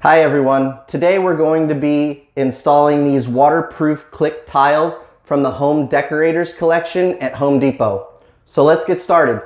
Hi everyone. Today we're going to be installing these waterproof click tiles from the Home Decorators collection at Home Depot. So let's get started.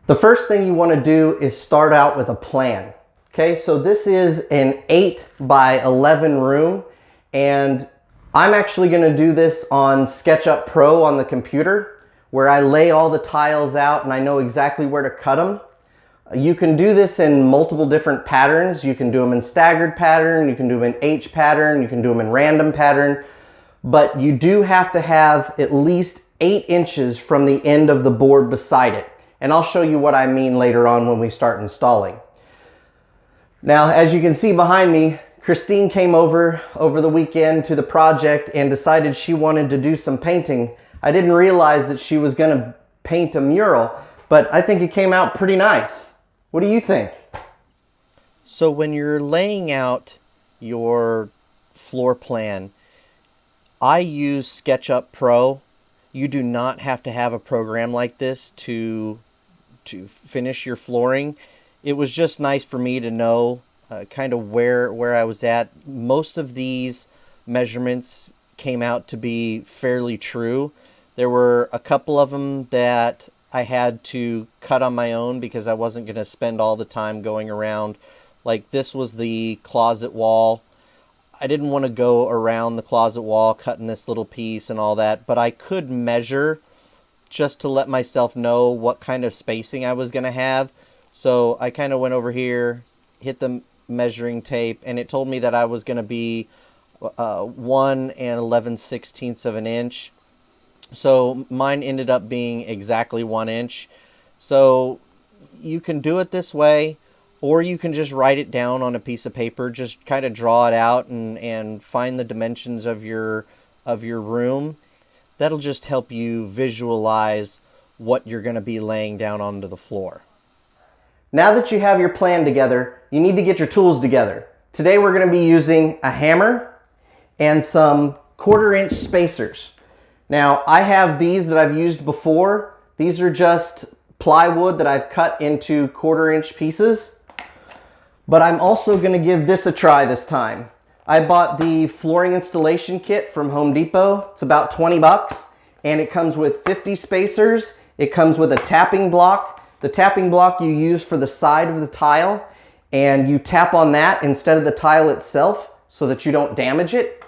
The first thing you want to do is start out with a plan. Okay, so this is an 8 by 11 room, and I'm actually going to do this on SketchUp Pro on the computer, where I lay all the tiles out and I know exactly where to cut them. You can do this in multiple different patterns. You can do them in staggered pattern, you can do them in H pattern, you can do them in random pattern, but you do have to have at least 8 inches from the end of the board beside it. And I'll show you what I mean later on when we start installing. Now, as you can see behind me, Christine came over the weekend to the project and decided she wanted to do some painting. I didn't realize that she was going to paint a mural, but I think it came out pretty nice. What do you think? So when you're laying out your floor plan, I use SketchUp Pro. You do not have to have a program like this to finish your flooring. It was just nice for me to know kind of where I was at. Most of these measurements came out to be fairly true. There were a couple of them that I had to cut on my own because I wasn't going to spend all the time going around. Like this was the closet wall. I didn't want to go around the closet wall cutting this little piece and all that, but I could measure just to let myself know what kind of spacing I was going to have. So I kind of went over here, hit the measuring tape, and it told me that I was going to be 1 11/16 of an inch. So mine ended up being exactly 1 inch. So you can do it this way, or you can just write it down on a piece of paper, just kind of draw it out and find the dimensions of your room. That'll just help you visualize what you're going to be laying down onto the floor. Now that you have your plan together, you need to get your tools together. Today we're going to be using a hammer and some 1/4 inch spacers. Now I have these that I've used before. These are just plywood that I've cut into 1/4 inch pieces. But I'm also going to give this a try this time. I bought the flooring installation kit from Home Depot. It's about 20 bucks, and it comes with 50 spacers. It comes with a tapping block. The tapping block you use for the side of the tile, and you tap on that instead of the tile itself so that you don't damage it.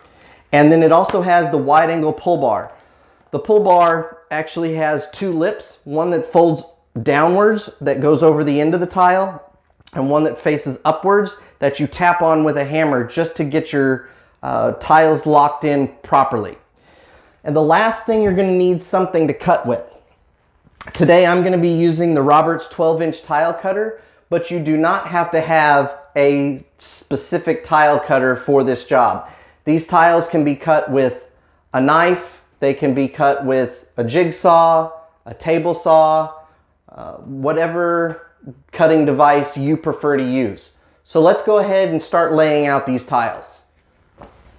And then it also has the wide angle pull bar. The pull bar actually has 2 lips, one that folds downwards that goes over the end of the tile, and one that faces upwards that you tap on with a hammer just to get your tiles locked in properly. And the last thing, you're going to need something to cut with. Today I'm going to be using the Roberts 12-inch tile cutter, but you do not have to have a specific tile cutter for this job. These tiles can be cut with a knife, they can be cut with a jigsaw, a table saw, whatever cutting device you prefer to use. So let's go ahead and start laying out these tiles.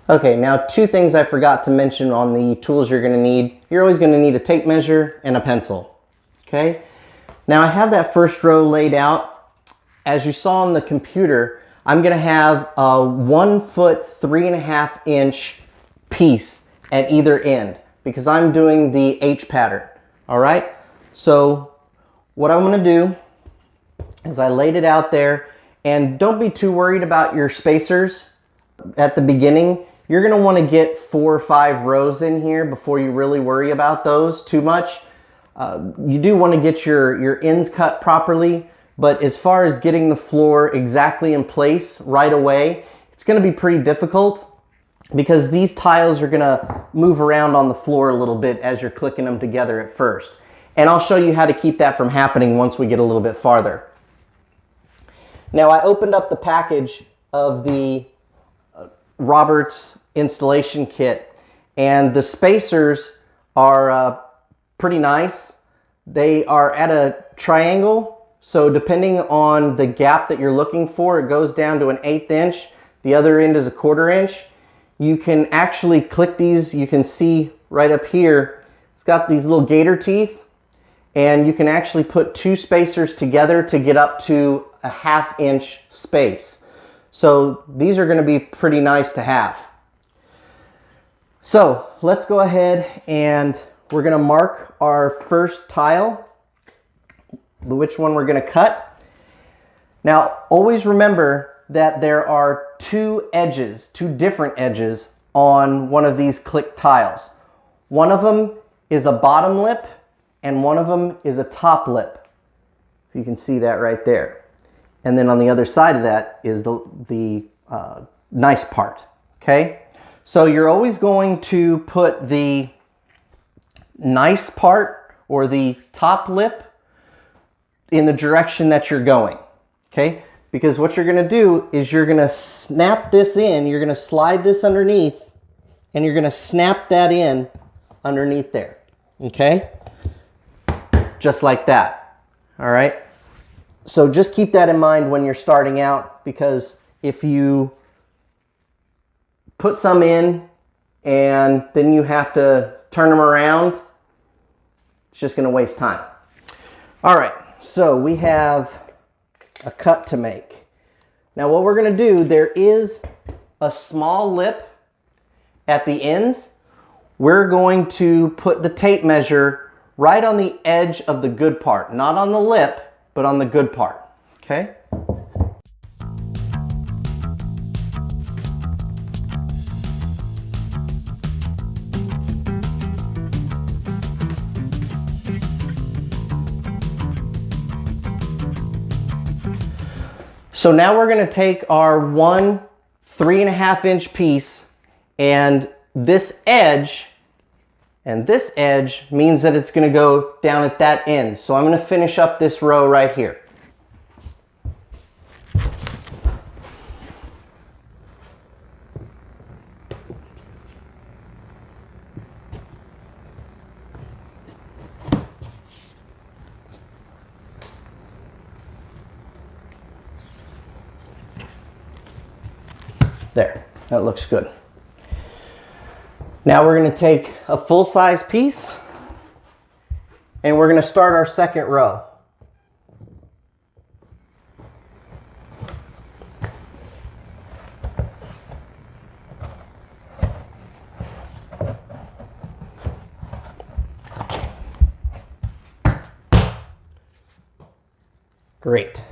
Okay, now 2 things I forgot to mention on the tools you're going to need. You're always going to need a tape measure and a pencil. Okay, now I have that first row laid out. As you saw on the computer, I'm going to have a 1 foot 3.5 inch piece at either end because I'm doing the H pattern. All right, so what I'm going to do is I laid it out there, and don't be too worried about your spacers at the beginning. You're going to want to get 4 or 5 rows in here before you really worry about those too much. You do want to get your ends cut properly, but as far as getting the floor exactly in place right away, it's going to be pretty difficult because these tiles are going to move around on the floor a little bit as you're clicking them together at first. And I'll show you how to keep that from happening once we get a little bit farther. Now I opened up the package of the Roberts installation kit, and the spacers are pretty nice. They are at a triangle So depending on the gap that you're looking for, it goes down to an 1/8 inch. The other end is a 1/4 inch. You can actually click these. You can see right up here, it's got these little gator teeth, and you can actually put 2 spacers together to get up to a 1/2 inch space. So these are going to be pretty nice to have. So let's go ahead and we're going to mark our first tile, which one we're going to cut. Now always remember that there are 2 edges, 2 different edges on one of these click tiles. One of them is a bottom lip and one of them is a top lip. You can see that right there. And then on the other side of that is the nice part, okay? So you're always going to put the nice part or the top lip in the direction that you're going, okay? Because what you're gonna do is you're gonna snap this in, you're gonna slide this underneath, and you're gonna snap that in underneath there, okay? Just like that, all right? So just keep that in mind when you're starting out, because if you put some in and then you have to turn them around, it's just going to waste time. All right, so we have a cut to make. Now what we're going to do, there is a small lip at the ends. We're going to put the tape measure right on the edge of the good part, not on the lip, but on the good part, okay? So now we're gonna take our one 3.5 inch piece, and this edge means that it's going to go down at that end. So I'm going to finish up this row right here. There, that looks good. Now we're going to take a full-size piece and we're going to start our second row. Great.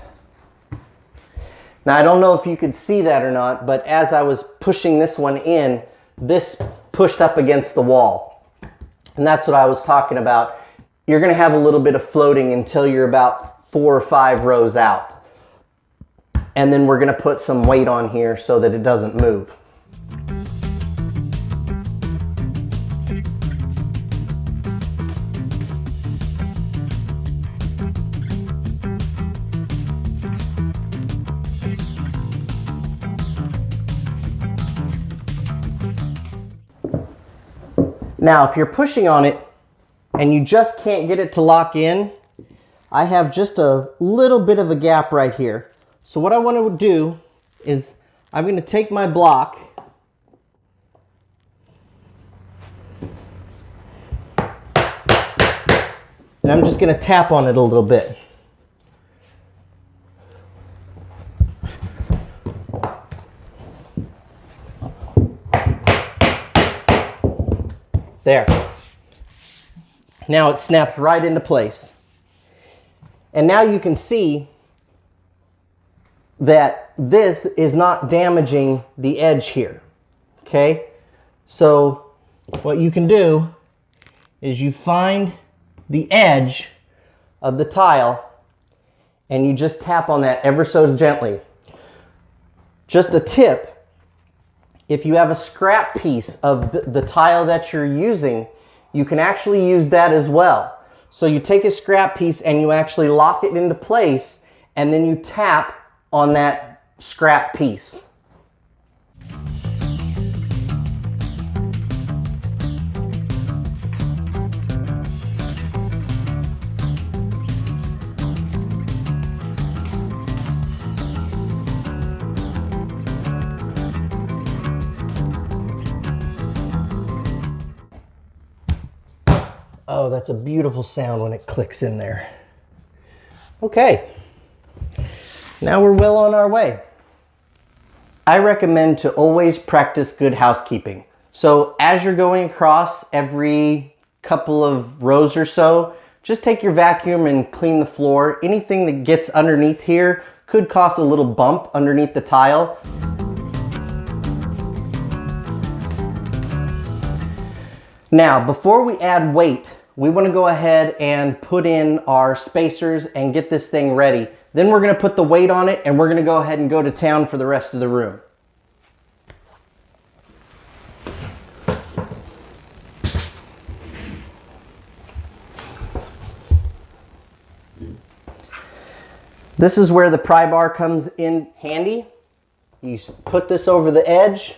Now I don't know if you could see that or not, but as I was pushing this one in, this pushed up against the wall. And that's what I was talking about. You're going to have a little bit of floating until you're about 4 or 5 rows out. And then we're going to put some weight on here so that it doesn't move. Now, if you're pushing on it and you just can't get it to lock in, I have just a little bit of a gap right here. So what I want to do is I'm going to take my block and I'm just going to tap on it a little bit. There. Now it snaps right into place. And now you can see that this is not damaging the edge here. Okay? So what you can do is you find the edge of the tile and you just tap on that ever so gently. Just a tip. If you have a scrap piece of the tile that you're using, you can actually use that as well. So you take a scrap piece and you actually lock it into place and then you tap on that scrap piece. Oh, that's a beautiful sound when it clicks in there. Okay, now we're well on our way. I recommend to always practice good housekeeping. So as you're going across every couple of rows or so, just take your vacuum and clean the floor. Anything that gets underneath here could cause a little bump underneath the tile. Now, before we add weight, we want to go ahead and put in our spacers and get this thing ready. Then we're going to put the weight on it and we're going to go ahead and go to town for the rest of the room. This is where the pry bar comes in handy. You put this over the edge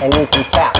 and you can tap.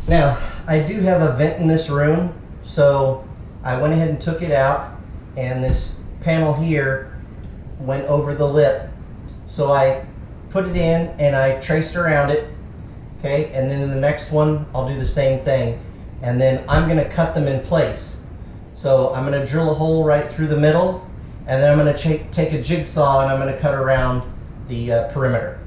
Now, I do have a vent in this room, so I went ahead and took it out, and this panel here went over the lip. So I put it in and I traced around it, okay, and then in the next one I'll do the same thing. And then I'm going to cut them in place. So I'm going to drill a hole right through the middle, and then I'm going to take a jigsaw and I'm going to cut around the perimeter.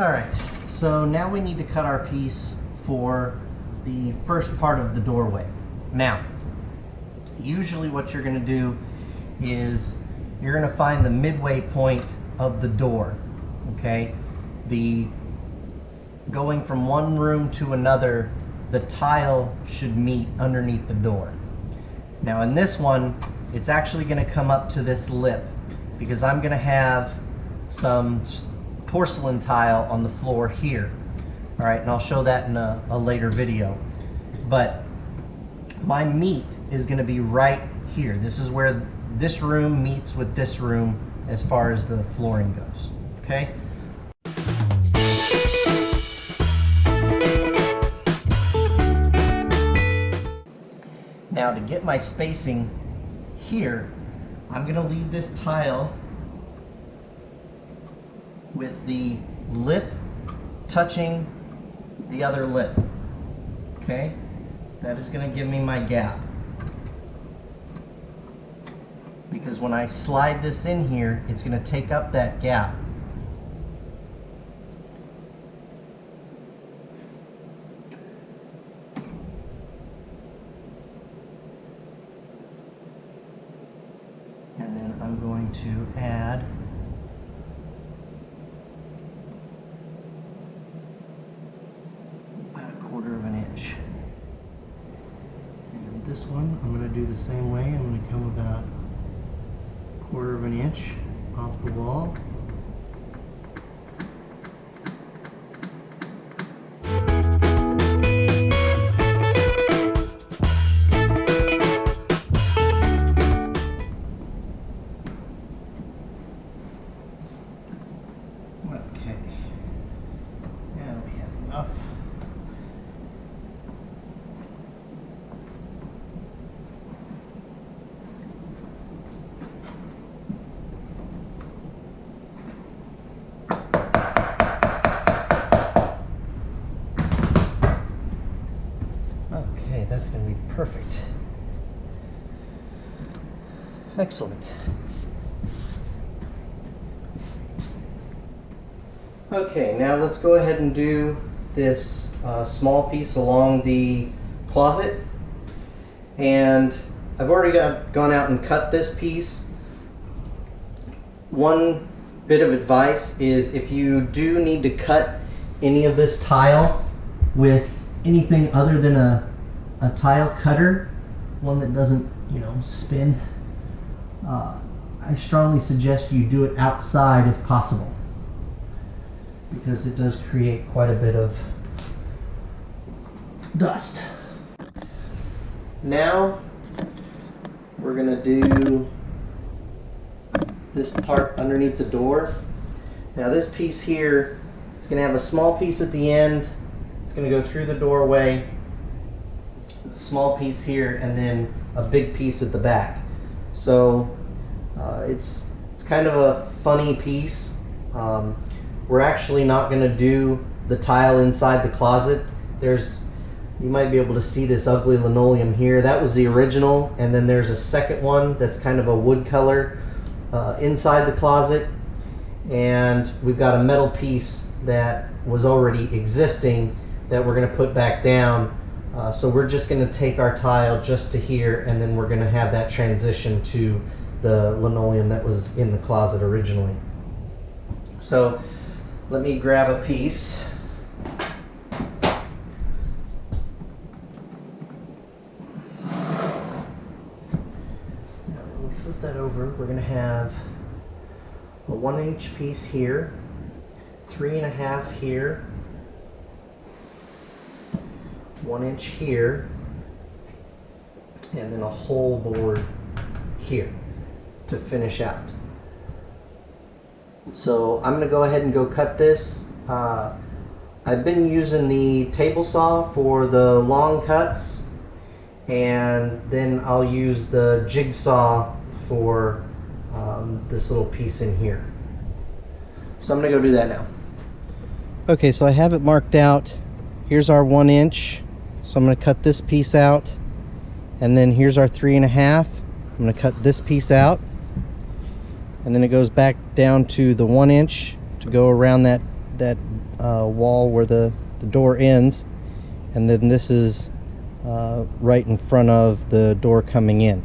Alright, so now we need to cut our piece for the first part of the doorway. Now, usually what you're going to do is you're going to find the midway point of the door, okay? Going from one room to another, the tile should meet underneath the door. Now in this one, it's actually going to come up to this lip because I'm going to have some porcelain tile on the floor here. All right, and I'll show that in a later video. But my meet is going to be right here. This is where this room meets with this room as far as the flooring goes, okay? Now to get my spacing here, I'm going to leave this tile with the lip touching the other lip, okay? That is going to give me my gap. Because when I slide this in here, it's going to take up that gap. And then I'm going to add about 1/4 of an inch. And this one, I'm going to do the same way. I'm going to come about 1/4 of an inch off the wall. Okay, now we have enough. Okay, that's going to be perfect. Excellent. Okay, now let's go ahead and do this small piece along the closet. And I've already gone out and cut this piece. One bit of advice is if you do need to cut any of this tile with anything other than a tile cutter, one that doesn't, spin, I strongly suggest you do it outside if possible, because it does create quite a bit of dust. Now we're going to do this part underneath the door. Now this piece here, it's going to have a small piece at the end. It's going to go through the doorway, a small piece here, and then a big piece at the back. So it's kind of a funny piece. We're actually not going to do the tile inside the closet. You might be able to see this ugly linoleum here. That was the original, and then there's a second one that's kind of a wood color inside the closet. And we've got a metal piece that was already existing that we're going to put back down. So we're just going to take our tile just to here, and then we're going to have that transition to the linoleum that was in the closet originally. So let me grab a piece. Now when we flip that over, we're going to have a 1-inch piece here, 3.5 here, 1 inch here, and then a whole board here to finish out. So I'm going to go ahead and go cut this. I've been using the table saw for the long cuts, and then I'll use the jigsaw for this little piece in here. So I'm going to go do that now. Okay, so I have it marked out. Here's our 1 inch. So I'm going to cut this piece out, and then here's our 3.5. I'm going to cut this piece out, and then it goes back down to the 1 inch to go around that that wall where the door ends, and then this is right in front of the door coming in.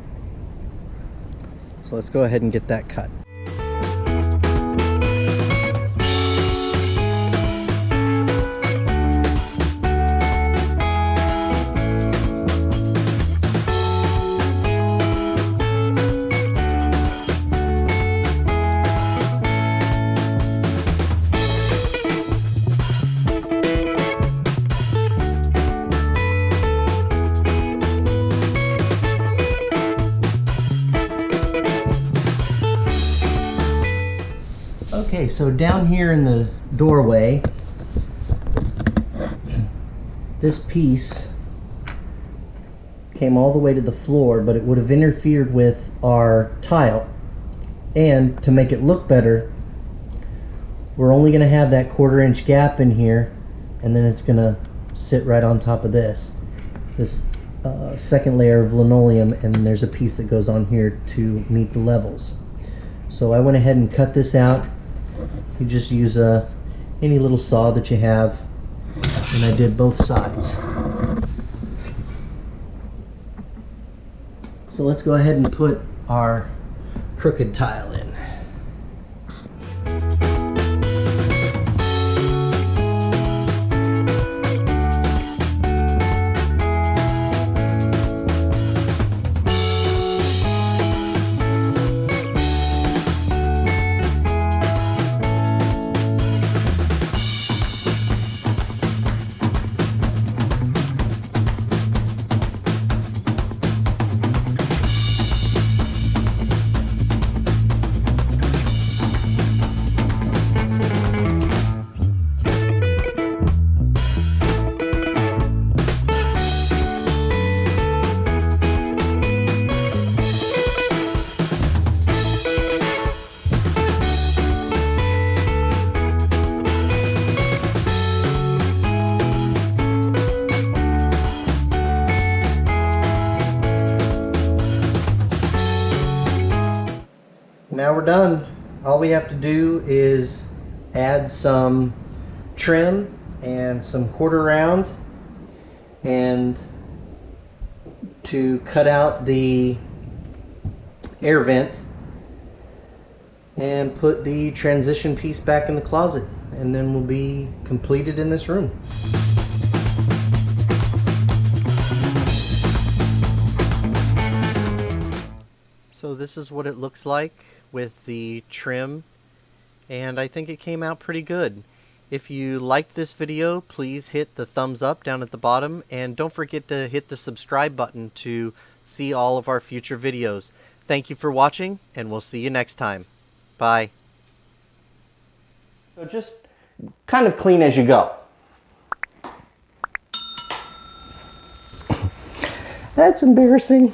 So let's go ahead and get that cut. Okay, so down here in the doorway, this piece came all the way to the floor, but it would have interfered with our tile. And to make it look better, we're only going to have that 1/4 inch gap in here, and then it's going to sit right on top of this second layer of linoleum, and there's a piece that goes on here to meet the levels. So I went ahead and cut this out. You just use any little saw that you have, and I did both sides. So let's go ahead and put our crooked tile in. Now we're done. All we have to do is add some trim and some 1/4 round, and to cut out the air vent, and put the transition piece back in the closet, and then we'll be completed in this room. So this is what it looks like with the trim, and I think it came out pretty good. If you liked this video, please hit the thumbs up down at the bottom, and don't forget to hit the subscribe button to see all of our future videos. Thank you for watching, and we'll see you next time. Bye. So just kind of clean as you go. That's embarrassing.